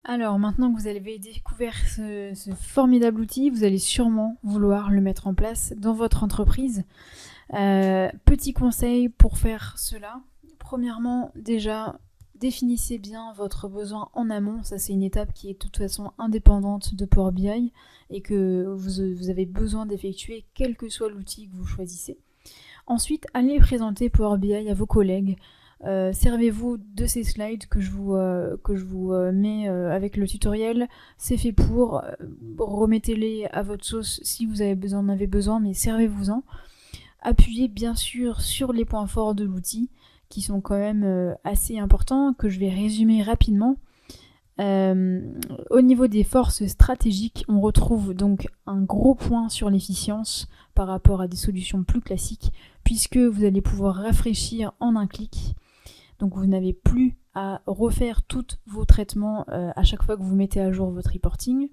Alors maintenant que vous avez découvert ce formidable outil, vous allez sûrement vouloir le mettre en place dans votre entreprise. Petit conseil pour faire cela. Premièrement, déjà, définissez bien votre besoin en amont. Ça, c'est une étape qui est de toute façon indépendante de Power BI et que vous avez besoin d'effectuer quel que soit l'outil que vous choisissez. Ensuite, allez présenter Power BI à vos collègues. Servez-vous de ces slides que je vous mets avec le tutoriel. C'est fait pour. Remettez-les à votre sauce si vous en avez besoin, mais servez-vous-en. Appuyez bien sûr sur les points forts de l'outil, qui sont quand même assez importants, que je vais résumer rapidement. Au niveau des forces stratégiques, on retrouve donc un gros point sur l'efficience par rapport à des solutions plus classiques, puisque vous allez pouvoir rafraîchir en un clic. Donc vous n'avez plus à refaire tous vos traitements à chaque fois que vous mettez à jour votre reporting.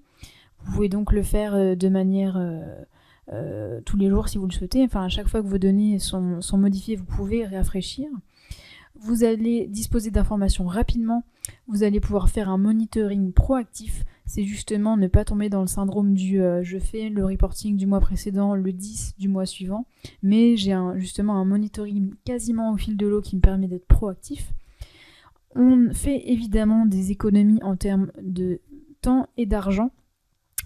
Vous pouvez donc le faire de manière tous les jours si vous le souhaitez. Enfin, à chaque fois que vos données sont modifiées, vous pouvez rafraîchir. Vous allez disposer d'informations rapidement. Vous allez pouvoir faire un monitoring proactif. C'est justement ne pas tomber dans le syndrome du je fais le reporting du mois précédent, le 10 du mois suivant, mais j'ai justement un monitoring quasiment au fil de l'eau qui me permet d'être proactif. On fait évidemment des économies en termes de temps et d'argent,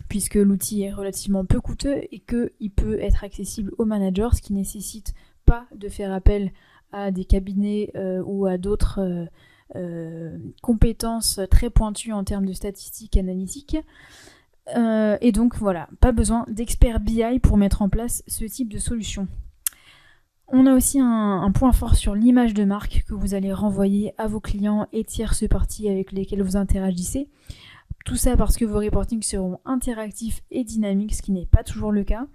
puisque l'outil est relativement peu coûteux et qu'il peut être accessible aux managers, ce qui nécessite pas de faire appel à des cabinets ou à d'autres compétences très pointues en termes de statistiques analytiques. Et donc voilà, pas besoin d'experts BI pour mettre en place ce type de solution. On a aussi un point fort sur l'image de marque que vous allez renvoyer à vos clients et tierces parties avec lesquelles vous interagissez. Tout ça parce que vos reportings seront interactifs et dynamiques, ce qui n'est pas toujours le cas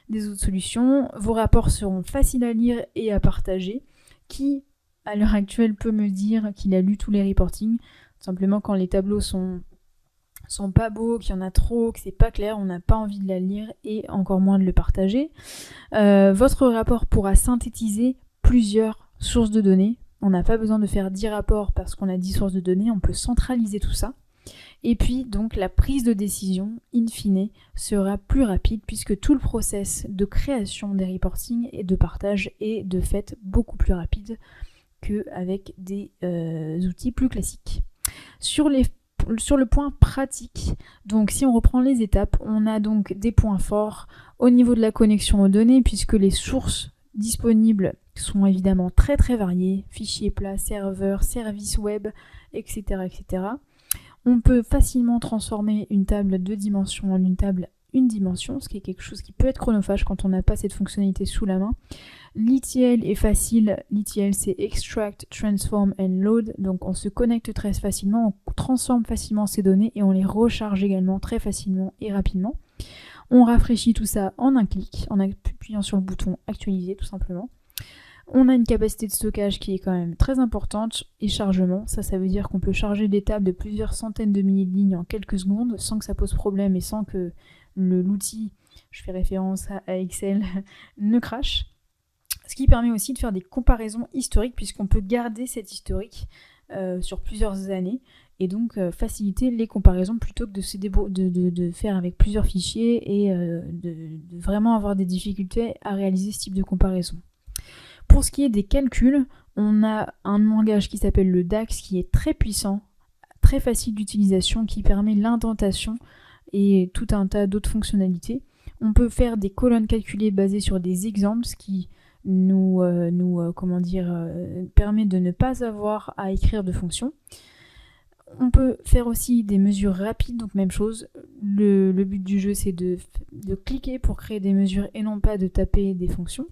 des autres solutions. Vos rapports seront faciles à lire et à partager. Qui, à l'heure actuelle, peut me dire qu'il a lu tous les reportings? Simplement, quand les tableaux sont pas beaux, qu'il y en a trop, que c'est pas clair, on n'a pas envie de la lire et encore moins de le partager. Votre rapport pourra synthétiser plusieurs sources de données. On n'a pas besoin de faire 10 rapports parce qu'on a 10 sources de données, on peut centraliser tout ça. Et puis donc la prise de décision, in fine, sera plus rapide puisque tout le process de création des reportings et de partage est de fait beaucoup plus rapide qu'avec des outils plus classiques. Sur le point pratique, donc si on reprend les étapes, on a donc des points forts au niveau de la connexion aux données puisque les sources disponibles sont évidemment très très variées, fichiers plats, serveurs, services web, etc. etc. On peut facilement transformer une table à 2 dimensions en une table une dimension, ce qui est quelque chose qui peut être chronophage quand on n'a pas cette fonctionnalité sous la main. L'ETL est facile. L'ETL, c'est Extract, Transform and Load. Donc on se connecte très facilement, on transforme facilement ces données et on les recharge également très facilement et rapidement. On rafraîchit tout ça en un clic, en appuyant sur le bouton actualiser tout simplement. On a une capacité de stockage qui est quand même très importante et chargement. Ça veut dire qu'on peut charger des tables de plusieurs centaines de milliers de lignes en quelques secondes sans que ça pose problème et sans que l'outil, je fais référence à Excel, ne crache. Ce qui permet aussi de faire des comparaisons historiques puisqu'on peut garder cet historique sur plusieurs années et donc faciliter les comparaisons plutôt que de faire avec plusieurs fichiers et de vraiment avoir des difficultés à réaliser ce type de comparaison. Pour ce qui est des calculs, on a un langage qui s'appelle le DAX qui est très puissant, très facile d'utilisation, qui permet l'indentation et tout un tas d'autres fonctionnalités. On peut faire des colonnes calculées basées sur des exemples, ce qui nous permet de ne pas avoir à écrire de fonctions. On peut faire aussi des mesures rapides, donc même chose. Le but du jeu, c'est de cliquer pour créer des mesures et non pas de taper des fonctions.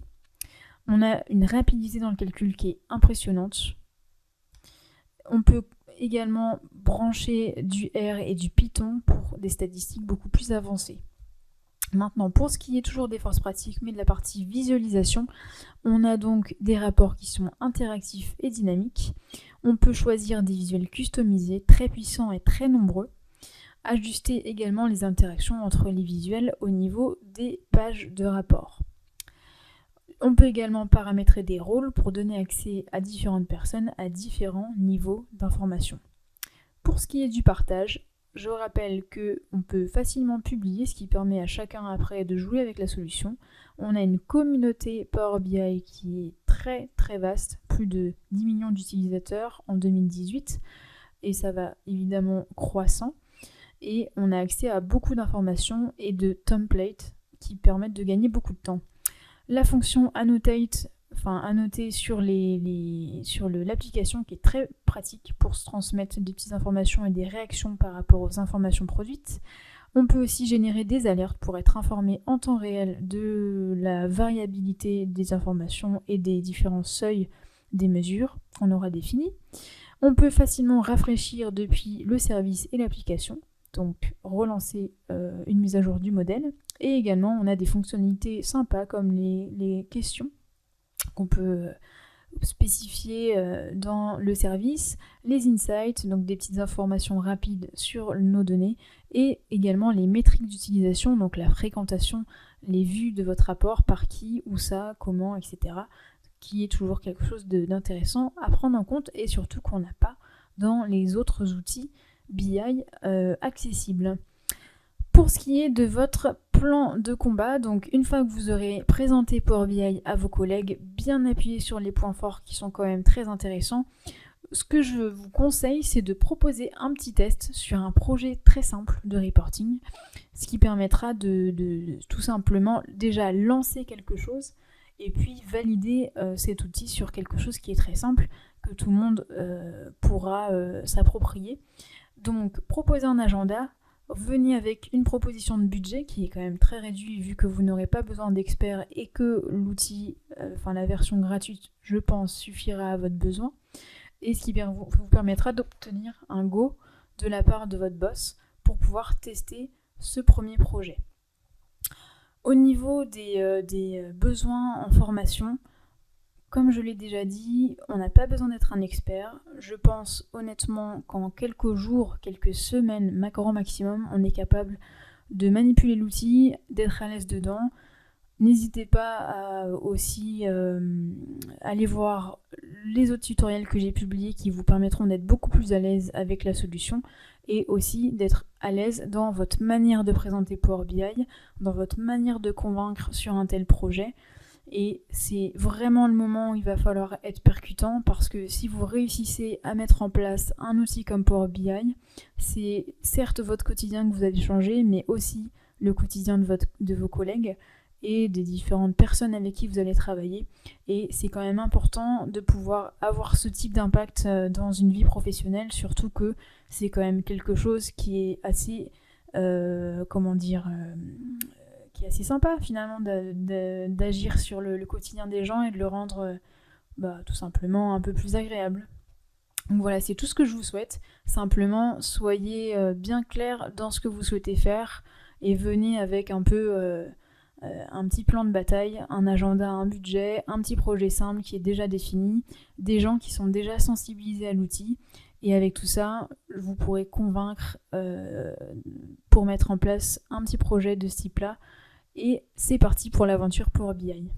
On a une rapidité dans le calcul qui est impressionnante. On peut également brancher du R et du Python pour des statistiques beaucoup plus avancées. Maintenant, pour ce qui est toujours des forces pratiques, mais de la partie visualisation, on a donc des rapports qui sont interactifs et dynamiques. On peut choisir des visuels customisés, très puissants et très nombreux. Ajuster également les interactions entre les visuels au niveau des pages de rapport. On peut également paramétrer des rôles pour donner accès à différentes personnes à différents niveaux d'information. Pour ce qui est du partage, je rappelle qu'on peut facilement publier, ce qui permet à chacun après de jouer avec la solution. On a une communauté Power BI qui est très très vaste, plus de 10 millions d'utilisateurs en 2018, et ça va évidemment croissant. Et on a accès à beaucoup d'informations et de templates qui permettent de gagner beaucoup de temps. La fonction annotate, annoter sur l'application qui est très pratique pour se transmettre des petites informations et des réactions par rapport aux informations produites. On peut aussi générer des alertes pour être informé en temps réel de la variabilité des informations et des différents seuils des mesures qu'on aura définies. On peut facilement rafraîchir depuis le service et l'application, donc relancer une mise à jour du modèle. Et également, on a des fonctionnalités sympas comme les questions qu'on peut spécifier dans le service, les insights, donc des petites informations rapides sur nos données, et également les métriques d'utilisation, donc la fréquentation, les vues de votre rapport, par qui, où ça, comment, etc., qui est toujours quelque chose d'intéressant à prendre en compte et surtout qu'on n'a pas dans les autres outils BI accessibles. Pour ce qui est de votre plan de combat, donc une fois que vous aurez présenté Power BI à vos collègues, bien appuyé sur les points forts qui sont quand même très intéressants, ce que je vous conseille, c'est de proposer un petit test sur un projet très simple de reporting, ce qui permettra de tout simplement déjà lancer quelque chose et puis valider cet outil sur quelque chose qui est très simple, que tout le monde pourra s'approprier. Donc proposez un agenda, venez avec une proposition de budget qui est quand même très réduit vu que vous n'aurez pas besoin d'experts et que l'outil, la version gratuite, je pense, suffira à votre besoin, et ce qui vous permettra d'obtenir un go de la part de votre boss pour pouvoir tester ce premier projet. Au niveau des besoins en formation, comme je l'ai déjà dit, on n'a pas besoin d'être un expert. Je pense honnêtement qu'en quelques jours, quelques semaines, grand maximum, on est capable de manipuler l'outil, d'être à l'aise dedans. N'hésitez pas à aussi aller voir les autres tutoriels que j'ai publiés qui vous permettront d'être beaucoup plus à l'aise avec la solution et aussi d'être à l'aise dans votre manière de présenter Power BI, dans votre manière de convaincre sur un tel projet. Et c'est vraiment le moment où il va falloir être percutant parce que si vous réussissez à mettre en place un outil comme Power BI, c'est certes votre quotidien que vous allez changer, mais aussi le quotidien de vos collègues et des différentes personnes avec qui vous allez travailler. Et c'est quand même important de pouvoir avoir ce type d'impact dans une vie professionnelle, surtout que c'est quand même quelque chose qui est assez, qui est assez sympa finalement d'agir sur le quotidien des gens et de le rendre tout simplement un peu plus agréable. Donc voilà, c'est tout ce que je vous souhaite. Simplement, soyez bien clair dans ce que vous souhaitez faire et venez avec un peu un petit plan de bataille, un agenda, un budget, un petit projet simple qui est déjà défini, des gens qui sont déjà sensibilisés à l'outil. Et avec tout ça, vous pourrez convaincre pour mettre en place un petit projet de ce type-là. Et c'est parti pour l'aventure Power BI.